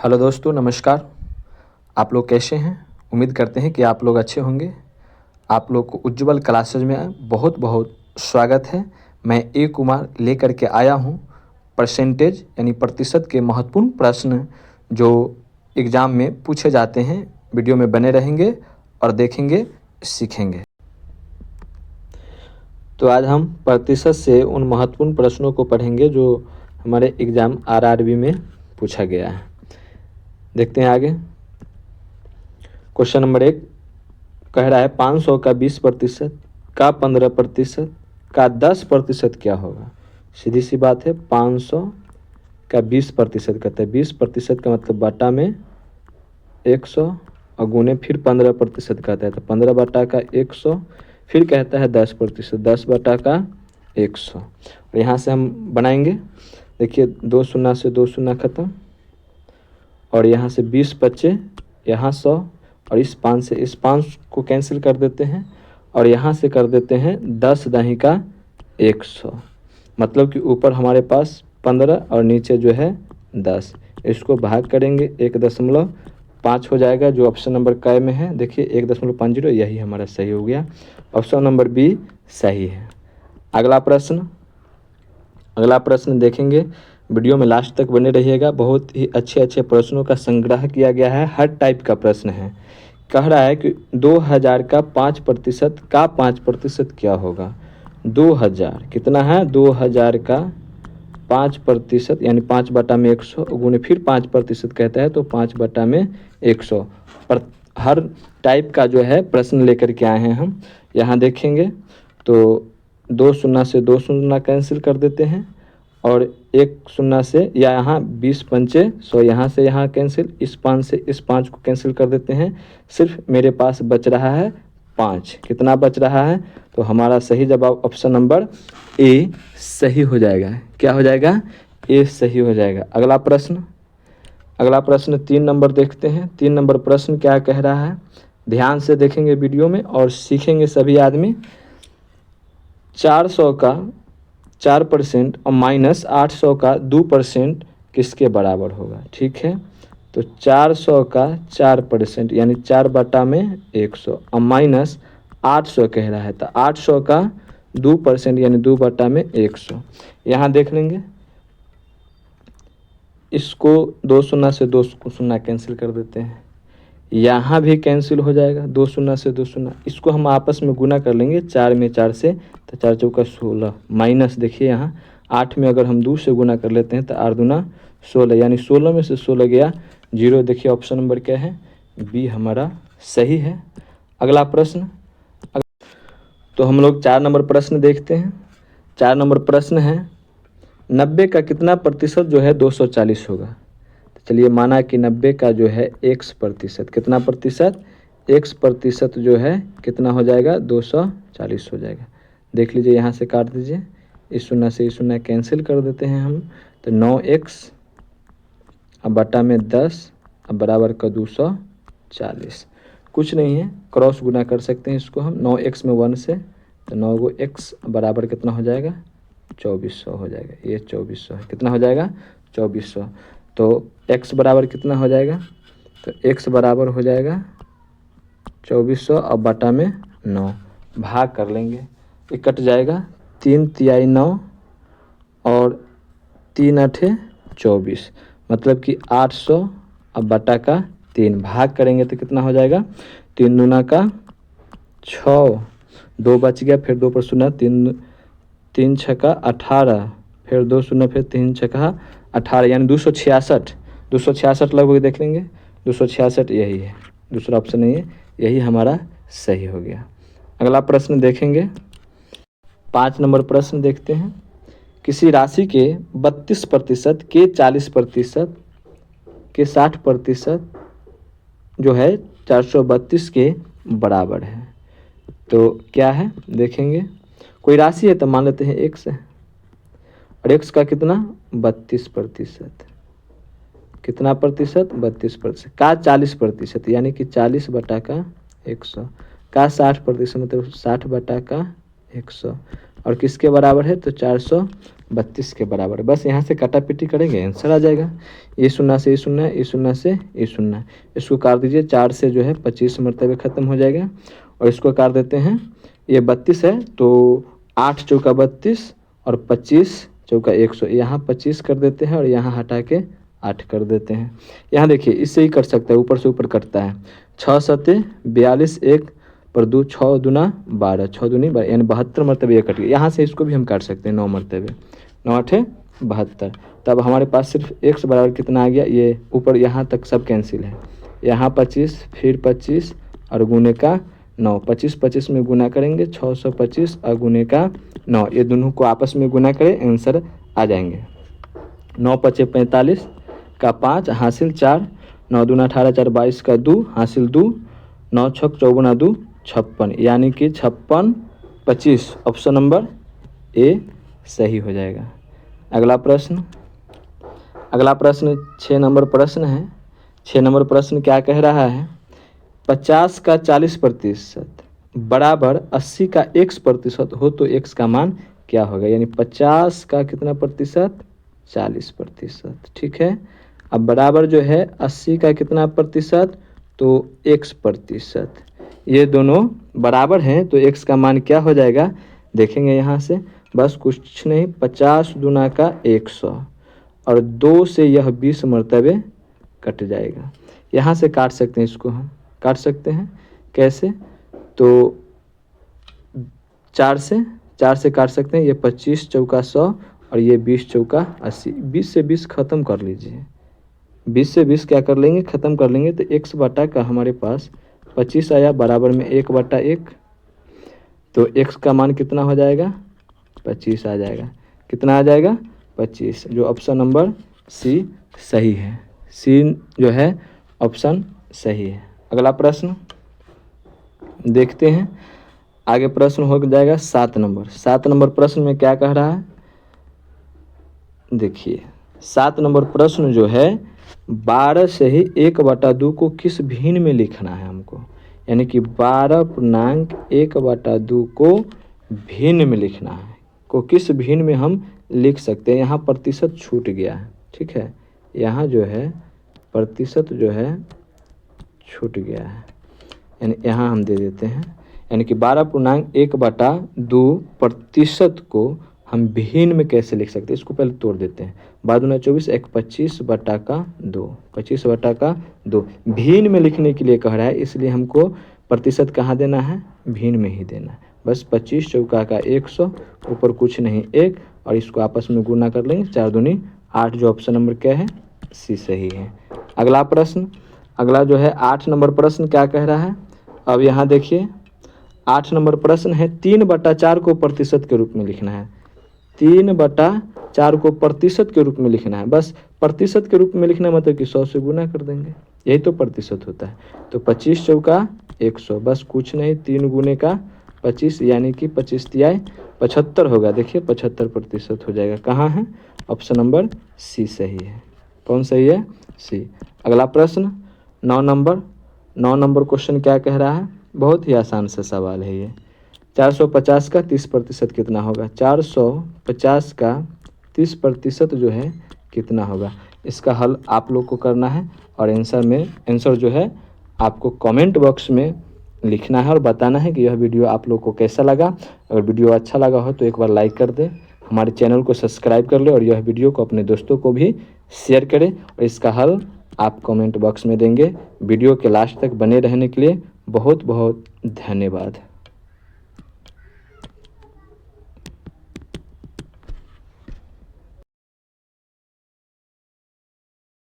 Hello दोस्तों, नमस्कार। आप लोग कैसे हैं? उम्मीद करते हैं कि आप लोग अच्छे होंगे। आप लोग को उज्ज्वल क्लासेज में बहुत बहुत स्वागत है। मैं ए कुमार लेकर के आया हूं परसेंटेज यानी प्रतिशत के महत्वपूर्ण प्रश्न जो एग्ज़ाम में पूछे जाते हैं। वीडियो में बने रहेंगे और देखेंगे, सीखेंगे। तो आज हम प्रतिशत से उन महत्वपूर्ण प्रश्नों को पढ़ेंगे जो हमारे एग्ज़ाम आरआरबी में पूछा गया है। देखते हैं आगे। क्वेश्चन नंबर 1 कह रहा है 500 का 20% का 15% का 10% क्या होगा। सीधी सी बात है, 500 का 20% कहते हैं। 20% का मतलब बटा में 100 और गुने फिर 15% कहता है, तो 15 बटा का 100, फिर कहता है 10%, 10 बटा का 100। और यहाँ से हम बनाएंगे। देखिए, 2 शून्य से 2 शून्य खत्म, और यहाँ से 20 बचे, यहाँ 100, और इस 5 से इस 5 को कैंसिल कर देते हैं, और यहाँ से कर देते हैं 10 दाही का 100। मतलब कि ऊपर हमारे पास 15 और नीचे जो है 10। इसको भाग करेंगे 1.5 हो जाएगा, जो ऑप्शन नंबर क में है। देखिए 1.50, यही हमारा सही हो गया। ऑप्शन नंबर बी सही है। अगला प्रश्न देखेंगे। वीडियो में लास्ट तक बने रहिएगा। बहुत ही अच्छे अच्छे प्रश्नों का संग्रह किया गया है, हर टाइप का प्रश्न है। कह रहा है कि 2000 का 5% का 5% क्या होगा। 2000 कितना है, 2000 का 5% यानी 5 बटा में 100 गुने फिर 5% कहता है, तो 5 बटा में 100 पर हर टाइप का जो है प्रश्न लेकर के आए हैं हम। यहाँ देखेंगे तो 2 शून्य से 2 शून्य कैंसिल कर देते हैं, और 1 शून्य से या यहाँ 20 पंचे 100, यहाँ से यहाँ कैंसिल, इस 5 से इस 5 को कैंसिल कर देते हैं। सिर्फ मेरे पास बच रहा है 5। कितना बच रहा है, तो हमारा सही जवाब ऑप्शन नंबर ए सही हो जाएगा। क्या हो जाएगा, ए सही हो जाएगा। अगला प्रश्न 3 नंबर देखते हैं। 3 नंबर प्रश्न क्या कह रहा है, ध्यान से देखेंगे वीडियो में और सीखेंगे सभी आदमी। 400 का 4% और -800 का 2% किसके बराबर होगा। ठीक है, तो 400 का 4% यानी 4 बटा में 100 और -800 कह रहा है, तो 800 का 2% यानी 2 बटा में 100। यहाँ देख लेंगे, इसको 2 शून्य से 2 शून्य कैंसिल कर देते हैं, यहाँ भी कैंसिल हो जाएगा 2 शून्य से 2 शून्य। इसको हम आपस में गुना कर लेंगे 4 में 4 से, तो 4 चौका 16, माइनस देखिए यहाँ 8 में अगर हम 2 से गुना कर लेते हैं तो 8 दूना 16, यानी 16 में से 16 गया 0। देखिए ऑप्शन नंबर क्या है, बी हमारा सही है। अगला प्रश्न, तो हम लोग 4 नंबर प्रश्न देखते हैं। 4 नंबर प्रश्न है 90 का कितना प्रतिशत जो है 240 होगा। चलिए, माना कि 90 का जो है x%, कितना प्रतिशत, x% जो है कितना हो जाएगा, 240 हो जाएगा। देख लीजिए, यहाँ से काट दीजिए, इस शून्य से इस शून्य कैंसिल कर देते हैं हम, तो 9x अब बटा में 10 अब बराबर का 240। कुछ नहीं है, क्रॉस गुना कर सकते हैं इसको हम। 9x में 1 से, तो 9 गो x बराबर कितना हो जाएगा, 2400 हो जाएगा। ये 2400 है, कितना हो जाएगा, 2400। तो x बराबर कितना हो जाएगा, तो x बराबर हो जाएगा 2400 और बटा में 9, भाग कर लेंगे, ये कट जाएगा। 3 तिहाई 9 और 3 आठे 24, मतलब कि 800 अब बटा का 3, भाग करेंगे तो कितना हो जाएगा, 3 दूना का 6, 2 बच गया, फिर 2 पर शून्य, 3 छक्का 18, फिर 2 शून्य, फिर 3 छक्का 18, यानी 266 लगभग देख लेंगे। 266 यही है, दूसरा ऑप्शन नहीं है, यही हमारा सही हो गया। अगला प्रश्न देखेंगे। 5 नंबर प्रश्न देखते हैं। किसी राशि के 32% के 40% के 60% जो है 432 के बराबर है, तो क्या है देखेंगे। कोई राशि है तो मान लेते हैं x है, और x का कितना 32%, कितना प्रतिशत, 32% का 40%, यानी कि 40 बटा का 100 का 60%, मतलब 60 बटा का 100, और किसके बराबर है, तो 432 के बराबर है। बस यहाँ से काटापीटी करेंगे, आंसर आ जाएगा। ये शून्य से ये शून्य, ये शून्य से ये शून्य, इसको काट दीजिए, 4 से जो है 25 मरतबे ख़त्म हो जाएगा। और इसको काट देते हैं, ये 32 है तो 8 चौका 32 और 25 चौका 100, यहाँ 25 कर देते हैं और यहाँ हटा के 8 कर देते हैं। यहाँ देखिए इससे ही कट सकता है, ऊपर से ऊपर कटता है। 6 सते 42, 1 पर 2, 6 दूना 12, 6 दूनी 12, यानी 72 मरतबे ये कट गया। यहाँ से इसको भी हम काट सकते हैं 9 मरतबे, 9 8 72। तब हमारे पास सिर्फ x बराबर कितना आ गया, ये ऊपर यहाँ तक सब कैंसिल है, यहाँ 25 फिर 25 और गुने का 9, 25 25 में गुना करेंगे 625 और गुने का 9, ये दोनों को आपस में गुना करें, आंसर आ जाएंगे। 9 5 45 का 5 हासिल 4, 9 दूना 18 4 22 का 2 हासिल 2, 9 6 54 2 56, यानी कि 56 25, ऑप्शन नंबर ए सही हो जाएगा। अगला प्रश्न 6 नंबर प्रश्न है। 6 नंबर प्रश्न क्या कह रहा है, 50 का 40% बराबर 80 का x% हो तो x का मान क्या होगा। यानी 50 का कितना प्रतिशत, 40%, ठीक है। अब बराबर जो है 80 का कितना प्रतिशत, तो x%, ये दोनों बराबर हैं तो x का मान क्या हो जाएगा, देखेंगे यहाँ से, बस कुछ नहीं, 50 दूना का 100 और 2 से यह 20 मरतबे कट जाएगा। यहाँ से काट सकते हैं, इसको हम काट सकते हैं कैसे, तो 4 से काट सकते हैं, ये 25 चौका 100 और ये 20 चौका 80, 20 से 20 ख़त्म कर लीजिए, 20 से 20 क्या कर लेंगे, ख़त्म कर लेंगे, तो x बटा का हमारे पास 25 आया, बराबर में 1/1, तो x का मान कितना हो जाएगा, 25 आ जाएगा। कितना आ जाएगा, 25, जो ऑप्शन नंबर सी सही है। सी जो है ऑप्शन सही है। अगला प्रश्न देखते हैं, आगे प्रश्न हो जाएगा 7 नंबर। 7 नंबर प्रश्न में क्या कह रहा है, देखिए 7 नंबर प्रश्न जो है 12 से ही 1/2 को किस भिन्न में लिखना है हमको, यानी कि 12.1/2 को भिन्न में लिखना है, को किस भिन्न में हम लिख सकते हैं। यहाँ प्रतिशत छूट गया है, ठीक है, यहाँ जो है प्रतिशत जो है छूट गया है, यानी यहाँ हम दे देते हैं, यानी कि 12.1/2 प्रतिशत को हम भिन्न में कैसे लिख सकते हैं, इसको पहले तोड़ देते हैं। 12 24, 1 25/2, 25/2 भिन्न में लिखने के लिए कह रहा है, इसलिए हमको प्रतिशत कहाँ देना है, भिन्न में ही देना है। बस 25 चौका का 100, ऊपर कुछ नहीं 1, और इसको आपस में गुना कर लेंगे, 4 दूनी 8, जो ऑप्शन नंबर क्या है, सी सही है। अगला प्रश्न, अगला जो है 8 नंबर प्रश्न क्या कह रहा है, अब यहाँ देखिए 8 नंबर प्रश्न है 3/4 को प्रतिशत के रूप में लिखना है, 3/4 को प्रतिशत के रूप में लिखना है। बस प्रतिशत के रूप में लिखना मतलब कि 100 से गुना कर देंगे, यही तो प्रतिशत होता है। तो 25 चौका 100, बस कुछ नहीं, 3 गुने का 25, यानी कि 25 तिहाई 75 होगा। देखिए 75% हो जाएगा। कहाँ है, ऑप्शन नंबर सी सही है। कौन सही है, सी। अगला प्रश्न 9 नंबर क्वेश्चन क्या कह रहा है, बहुत ही आसान सा सवाल है ये। 450 का 30% कितना होगा, 450 का 30% जो है कितना होगा। इसका हल आप लोग को करना है और आंसर जो है आपको कमेंट बॉक्स में लिखना है और बताना है कि यह वीडियो आप लोग को कैसा लगा। अगर वीडियो अच्छा लगा हो तो एक बार लाइक कर दें, हमारे चैनल को सब्सक्राइब कर ले और यह वीडियो को अपने दोस्तों को भी शेयर करें, और इसका हल आप कमेंट बॉक्स में देंगे। वीडियो के लास्ट तक बने रहने के लिए बहुत बहुत धन्यवाद।